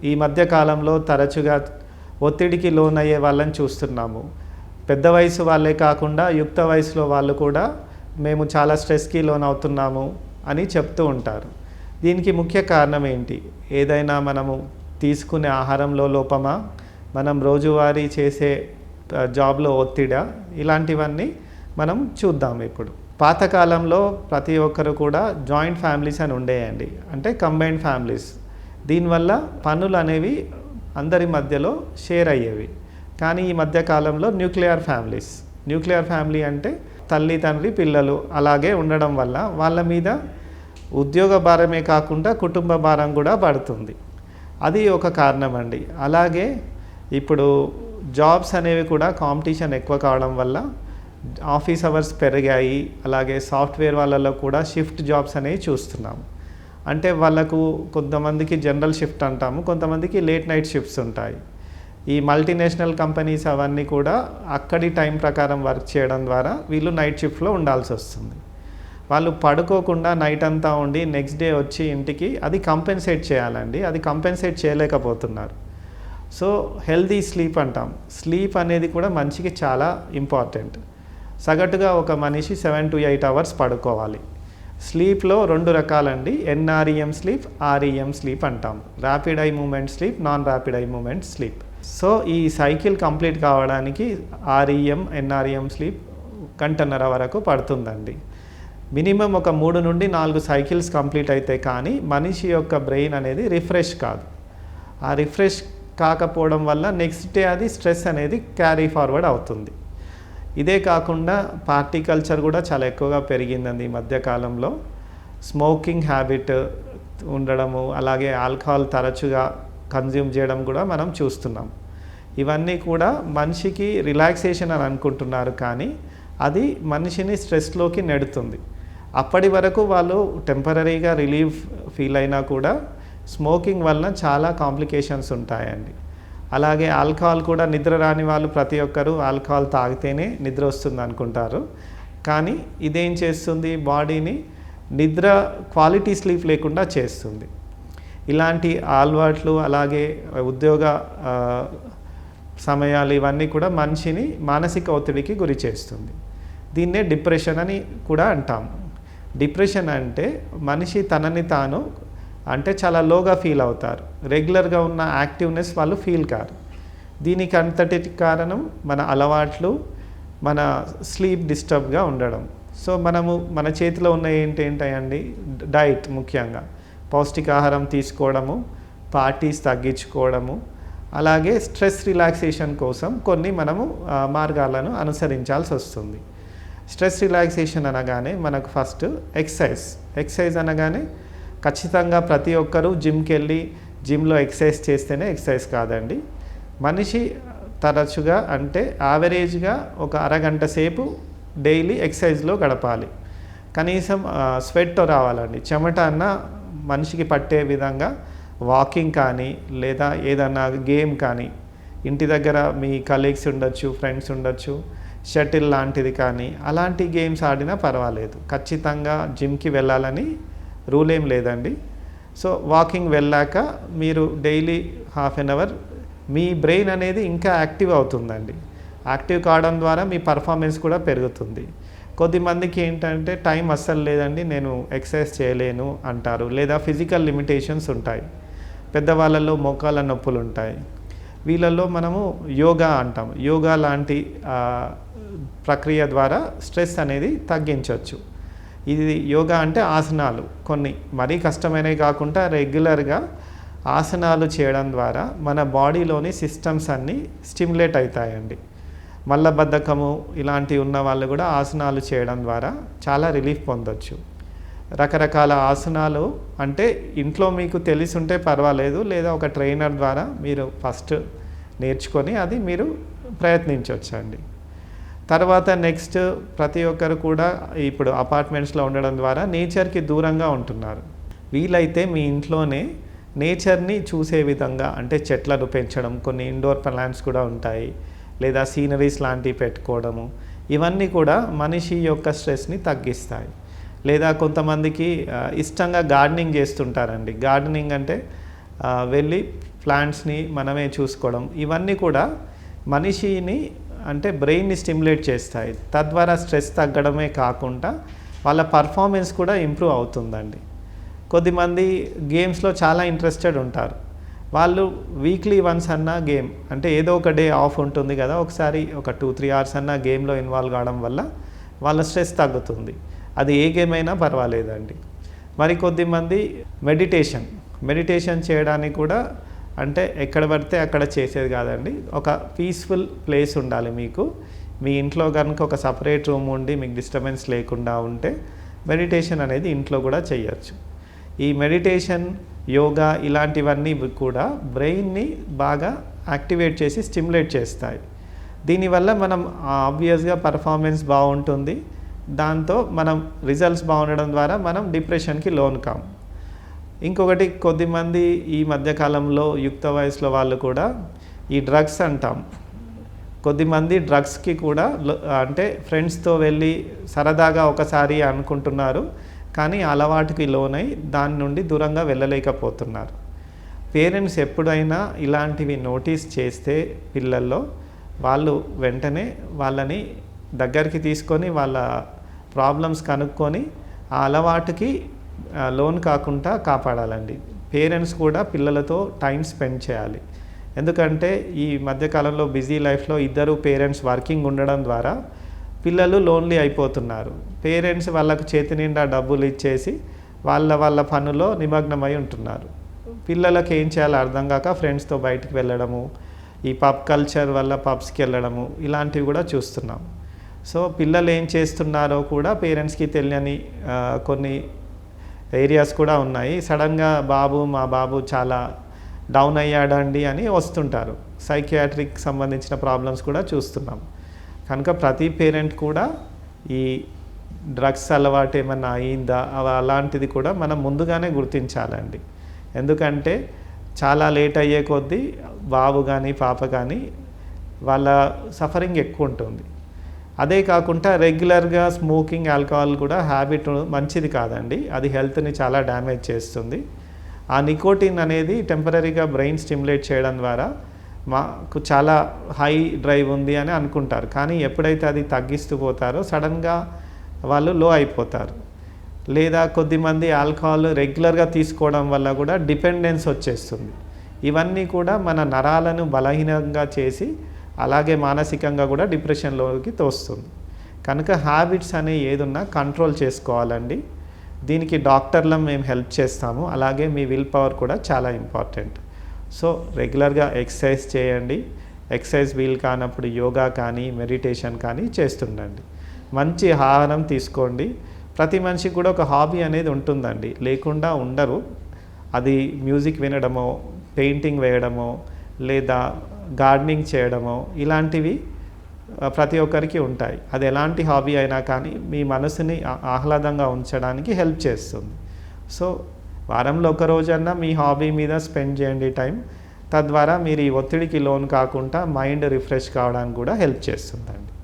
ఈ మధ్య కాలంలో తరచుగా ఒత్తిడికి లోనయ్యే వాళ్ళని చూస్తున్నాము. పెద్ద వయసు వాళ్ళే కాకుండా యుక్త వయసులో వాళ్ళు కూడా మేము చాలా స్ట్రెస్‌కి లోనవుతున్నాము అని చెప్తూ ఉంటారు. దీనికి ముఖ్య కారణం ఏంటి? ఏదైనా మనము తీసుకునే ఆహారంలో లోపమా? మనం రోజువారీ చేసే జాబ్‌లో ఒత్తిడా? ఇలాంటివన్నీ మనం చూద్దాం ఇప్పుడు. పాతకాలంలో ప్రతి ఒక్కరు కూడా జాయింట్ ఫ్యామిలీస్ అని ఉండేయండి. అంటే కంబైన్డ్ ఫ్యామిలీస్. దీనివల్ల పనులు అనేవి అందరి మధ్యలో షేర్ అయ్యేవి. కానీ ఈ మధ్య కాలంలో న్యూక్లియర్ ఫ్యామిలీ అంటే తల్లి, తండ్రి, పిల్లలు అలాగే ఉండడం వల్ల వాళ్ళ మీద ఉద్యోగ భారమే కాకుండా కుటుంబ భారం కూడా పడుతుంది. అది ఒక కారణం అండి. అలాగే ఇప్పుడు జాబ్స్ అనేవి కూడా కాంపిటీషన్ ఎక్కువ కావడం వల్ల ఆఫీస్ అవర్స్ పెరిగాయి. అలాగే సాఫ్ట్వేర్ వాళ్ళలో కూడా షిఫ్ట్ జాబ్స్ అనేవి చూస్తున్నాము. అంటే వాళ్ళకు కొంతమందికి జనరల్ షిఫ్ట్ అంటాము, కొంతమందికి లేట్ నైట్ షిఫ్ట్స్ ఉంటాయి. ఈ మల్టీనేషనల్ కంపెనీస్ అవన్నీ కూడా అక్కడి టైం ప్రకారం వర్క్ చేయడం ద్వారా వీళ్ళు నైట్ షిఫ్ట్లో ఉండాల్సి వస్తుంది. వాళ్ళు పడుకోకుండా నైట్ అంతా ఉండి నెక్స్ట్ డే వచ్చి ఇంటికి అది కంపెన్సేట్ చేయాలండి. అది కంపెన్సేట్ చేయలేకపోతున్నారు. సో హెల్దీ స్లీప్ అంటాం. స్లీప్ అనేది కూడా మనిషికి చాలా ఇంపార్టెంట్. సగటుగా ఒక మనిషి 7 to 8 అవర్స్ పడుకోవాలి. స్లీప్లో 2 రకాలండి. NREM స్లీప్, REM స్లీప్ అంటాం. Rapid eye movement sleep, non rapid eye movement sleep. So ఈ సైకిల్ కంప్లీట్ కావడానికి REM, NREM స్లీప్ గంటన్నర వరకు పడుతుందండి. మినిమం ఒక 3 నుండి 4 సైకిల్స్ కంప్లీట్ అయితే కానీ మనిషి యొక్క బ్రెయిన్ అనేది రిఫ్రెష్ కాదు. ఆ రిఫ్రెష్ కాకపోవడం వల్ల నెక్స్ట్ డే అది స్ట్రెస్ అనేది క్యారీ ఫార్వర్డ్ అవుతుంది. ఇదే కాకుండా పార్టీ కల్చర్ కూడా చాలా ఎక్కువగా పెరిగిందండి ఈ మధ్యకాలంలో. స్మోకింగ్ హ్యాబిట్ ఉండడము, అలాగే ఆల్కహాల్ తరచుగా కన్జ్యూమ్ చేయడం కూడా మనం చూస్తున్నాం. ఇవన్నీ కూడా మనిషికి రిలాక్సేషన్ అని అనుకుంటున్నారు, కానీ అది మనిషిని స్ట్రెస్లోకి నెడుతుంది. అప్పటి వరకు వాళ్ళు టెంపరరీగా రిలీఫ్ ఫీల్ అయినా కూడా స్మోకింగ్ వలన చాలా కాంప్లికేషన్స్ ఉంటాయండి. అలాగే ఆల్కహాల్ కూడా నిద్ర రాని వాళ్ళు ప్రతి ఒక్కరూ ఆల్కహాల్ తాగితేనే నిద్ర వస్తుంది అనుకుంటారు. కానీ ఇదేం చేస్తుంది? బాడీని నిద్ర క్వాలిటీ స్లీప్ లేకుండా చేస్తుంది. ఇలాంటి అలవాట్లు అలాగే ఉద్యోగ సమయాలు ఇవన్నీ కూడా మనిషిని మానసిక ఒత్తిడికి గురి చేస్తుంది. దీన్నే డిప్రెషన్ అని కూడా అంటాము. డిప్రెషన్ అంటే మనిషి తనని తాను అంటే చాలా లోగా ఫీల్ అవుతారు. రెగ్యులర్గా ఉన్న యాక్టివ్నెస్ వాళ్ళు ఫీల్ కారు. దీనికి అంతటి కారణం మన అలవాట్లు, మన స్లీప్ డిస్టర్బ్గా ఉండడం. సో మన చేతిలో ఉన్న ఏంటండి? డైట్ ముఖ్యంగా పౌష్టికాహారం తీసుకోవడము, పార్టీస్ తగ్గించుకోవడము, అలాగే స్ట్రెస్ రిలాక్సేషన్ కోసం కొన్ని మనము మార్గాలను అనుసరించాల్సి వస్తుంది. స్ట్రెస్ రిలాక్సేషన్ అనగానే మనకు ఫస్ట్ ఎక్సర్సైజ్ అనగానే ఖచ్చితంగా ప్రతి ఒక్కరూ జిమ్కి వెళ్ళి జిమ్లో ఎక్సర్సైజ్ చేస్తేనే ఎక్సర్సైజ్ కాదండి. మనిషి తరచుగా అంటే యావరేజ్గా ఒక అరగంట సేపు డైలీ ఎక్సర్సైజ్లో గడపాలి. కనీసం స్వెట్ రావాలండి. చెమట అన్న మనిషికి పట్టే విధంగా వాకింగ్ కానీ లేదా ఏదన్నా గేమ్ కానీ, ఇంటి దగ్గర మీ కలీగ్స్ ఉండొచ్చు, ఫ్రెండ్స్ ఉండొచ్చు, షటిల్ లాంటిది కానీ అలాంటి గేమ్స్ ఆడినా పర్వాలేదు. ఖచ్చితంగా జిమ్కి వెళ్ళాలని రూల్ ఏం లేదండి. సో వాకింగ్ వెళ్ళాక మీరు డైలీ హాఫ్ అన్ అవర్ మీ బ్రెయిన్ అనేది ఇంకా యాక్టివ్ అవుతుందండి. యాక్టివ్ కావడం ద్వారా మీ పర్ఫార్మెన్స్ కూడా పెరుగుతుంది. కొద్దిమందికి ఏంటంటే టైం అస్సలు లేదండి, నేను ఎక్సర్సైజ్ చేయలేను అంటారు, లేదా ఫిజికల్ లిమిటేషన్స్ ఉంటాయి. పెద్దవాళ్ళలో మోకాళ్ళ నొప్పులు ఉంటాయి. వీళ్ళల్లో మనము యోగా అంటాం. యోగా లాంటి ప్రక్రియ ద్వారా స్ట్రెస్ అనేది తగ్గించవచ్చు. ఇది యోగా అంటే ఆసనాలు, కొన్ని మరీ కష్టమైనవి కాకుండా రెగ్యులర్గా ఆసనాలు చేయడం ద్వారా మన బాడీలోని సిస్టమ్స్ అన్నీ స్టిమ్యులేట్ అవుతాయండి. మల్లబద్ధకము ఇలాంటివి ఉన్న వాళ్ళు కూడా ఆసనాలు చేయడం ద్వారా చాలా రిలీఫ్ పొందొచ్చు. రకరకాల ఆసనాలు అంటే ఇంట్లో మీకు తెలిసి ఉంటే పర్వాలేదు, లేదా ఒక ట్రైనర్ ద్వారా మీరు ఫస్ట్ నేర్చుకొని అది మీరు ప్రయత్నించవచ్చండి. తర్వాత నెక్స్ట్ ప్రతి ఒక్కరు కూడా ఇప్పుడు అపార్ట్మెంట్స్లో ఉండడం ద్వారా నేచర్కి దూరంగా ఉంటున్నారు. వీలైతే మీ ఇంట్లోనే నేచర్ని చూసే విధంగా అంటే చెట్లను పెంచడం, కొన్ని ఇండోర్ ప్లాంట్స్ కూడా ఉంటాయి, లేదా సీనరీస్ లాంటివి పెట్టుకోవడము, ఇవన్నీ కూడా మనిషి యొక్క స్ట్రెస్ని తగ్గిస్తాయి. లేదా కొంతమందికి ఇష్టంగా గార్డెనింగ్ చేస్తుంటారండి. గార్డెనింగ్ అంటే వెళ్ళి ప్లాంట్స్ని మనమే చూసుకోవడం, ఇవన్నీ కూడా మనిషిని అంటే బ్రెయిన్ని స్టిమ్యులేట్ చేస్తాయి. తద్వారా స్ట్రెస్ తగ్గడమే కాకుండా వాళ్ళ పర్ఫార్మెన్స్ కూడా ఇంప్రూవ్ అవుతుందండి. కొద్దిమంది గేమ్స్లో చాలా ఇంట్రెస్టెడ్ ఉంటారు. వాళ్ళు వీక్లీ వన్స్ అన్న గేమ్ అంటే ఏదో ఒక డే ఆఫ్ ఉంటుంది కదా, ఒకసారి ఒక 2-3 అవర్స్ అన్న గేమ్లో ఇన్వాల్వ్ కావడం వల్ల వాళ్ళ స్ట్రెస్ తగ్గుతుంది. అది ఏ గేమ్ అయినా పర్వాలేదండి. మరి కొద్దిమంది మెడిటేషన్ చేయడానికి కూడా అంటే ఎక్కడ పడితే అక్కడ చేసేది కాదండి. ఒక పీస్ఫుల్ ప్లేస్ ఉండాలి మీకు. మీ ఇంట్లో కనుక ఒక సపరేట్ రూమ్ ఉండి మీకు డిస్టర్బెన్స్ లేకుండా ఉంటే మెడిటేషన్ అనేది ఇంట్లో కూడా చేయొచ్చు. ఈ మెడిటేషన్, యోగా ఇలాంటివన్నీ కూడా బ్రెయిన్ని బాగా యాక్టివేట్ చేసి స్టిమ్యులేట్ చేస్తాయి. దీనివల్ల మనం ఆబ్వియస్గా పర్ఫార్మెన్స్ బాగుంటుంది. దాంతో మనం రిజల్ట్స్ బాగుండడం ద్వారా మనం డిప్రెషన్కి లోన్ కాము. ఇంకొకటి కొద్దిమంది ఈ మధ్యకాలంలో యుక్త వయసులో వాళ్ళు కూడా ఈ డ్రగ్స్ అంటాం. కొద్దిమంది డ్రగ్స్కి కూడా అంటే ఫ్రెండ్స్తో వెళ్ళి సరదాగా ఒకసారి అనుకుంటున్నారు, కానీ అలవాటుకి లోనై దాని నుండి దూరంగా వెళ్ళలేకపోతున్నారు. పేరెంట్స్ ఎప్పుడైనా ఇలాంటివి నోటీస్ చేస్తే పిల్లల్లో వాళ్ళు వెంటనే వాళ్ళని దగ్గరికి తీసుకొని వాళ్ళ ప్రాబ్లమ్స్ కనుక్కొని ఆ అలవాటుకి లోన్ కాకుండా కాపాడాలండి. పేరెంట్స్ కూడా పిల్లలతో టైం స్పెండ్ చేయాలి. ఎందుకంటే ఈ మధ్యకాలంలో బిజీ లైఫ్లో ఇద్దరు పేరెంట్స్ వర్కింగ్ ఉండడం ద్వారా పిల్లలు లోన్లీ అయిపోతున్నారు. పేరెంట్స్ వాళ్ళకు చేతి నిండా డబ్బులు ఇచ్చేసి వాళ్ళ పనులో నిమగ్నమై ఉంటున్నారు. పిల్లలకు ఏం చేయాలో అర్థం కాక ఫ్రెండ్స్తో బయటికి వెళ్ళడము, ఈ పబ్ కల్చర్ వల్ల పబ్స్కి వెళ్ళడము ఇలాంటివి కూడా చూస్తున్నాం. సో పిల్లలు ఏం చేస్తున్నారో కూడా పేరెంట్స్కి తెలియని కొన్ని ఏరియాస్ కూడా ఉన్నాయి. సడన్గా మా బాబు చాలా డౌన్ అయ్యాడండి అని వస్తుంటారు. సైకియాట్రిక్ సంబంధించిన ప్రాబ్లమ్స్ కూడా చూస్తున్నాం. కనుక ప్రతి పేరెంట్ కూడా ఈ డ్రగ్స్ అలవాటు ఏమన్నా అయిందా అలాంటిది కూడా మనం ముందుగానే గుర్తించాలండి. ఎందుకంటే చాలా లేట్ అయ్యే కొద్దీ బాబు కానీ పాప కానీ వాళ్ళ సఫరింగ్ ఎక్కువ ఉంటుంది. అదే కాకుండా రెగ్యులర్గా స్మోకింగ్, ఆల్కహాల్ కూడా హ్యాబిట్ మంచిది కాదండి. అది హెల్త్ని చాలా డ్యామేజ్ చేస్తుంది. ఆ నికోటిన్ అనేది టెంపరీగా బ్రెయిన్ స్టిమ్యులేట్ చేయడం ద్వారా మాకు చాలా హై డ్రైవ్ ఉంది అని అనుకుంటారు, కానీ ఎప్పుడైతే అది తగ్గిస్తూ పోతారో సడన్గా వాళ్ళు లో అయిపోతారు. లేదా కొద్దిమంది ఆల్కహాల్ రెగ్యులర్గా తీసుకోవడం వల్ల కూడా డిపెండెన్స్ వచ్చేస్తుంది. ఇవన్నీ కూడా మన నరాలను బలహీనంగా చేసి అలాగే మానసికంగా కూడా డిప్రెషన్లోకి తోస్తుంది. కనుక హ్యాబిట్స్ అనే ఏదున్నా కంట్రోల్ చేసుకోవాలండి. దీనికి డాక్టర్లం మేము హెల్ప్ చేస్తాము. అలాగే మీ విల్ పవర్ కూడా చాలా ఇంపార్టెంట్. సో రెగ్యులర్గా ఎక్సర్సైజ్ చేయండి. ఎక్సర్సైజ్ వీలు కానప్పుడు యోగా కానీ మెడిటేషన్ కానీ చేస్తుండండి. మంచి ఆహారం తీసుకోండి. ప్రతి మనిషికి కూడా ఒక హాబీ అనేది ఉంటుందండి, లేకుండా ఉండరు. అది మ్యూజిక్ వినడమో, పెయింటింగ్ వేయడమో, లేదా గార్డెనింగ్ చేయడమో ఇలాంటివి ప్రతి ఒక్కరికి ఉంటాయి. అది ఎలాంటి హాబీ అయినా కానీ మీ మనసుని ఆహ్లాదంగా ఉంచడానికి హెల్ప్ చేస్తుంది. సో వారంలో ఒక రోజన్నా మీ హాబీ మీద స్పెండ్ చేయండి టైం. తద్వారా మీరు ఈ ఒత్తిడికి లోన్ కాకుండా మైండ్ రిఫ్రెష్ కావడానికి కూడా హెల్ప్ చేస్తుందండి.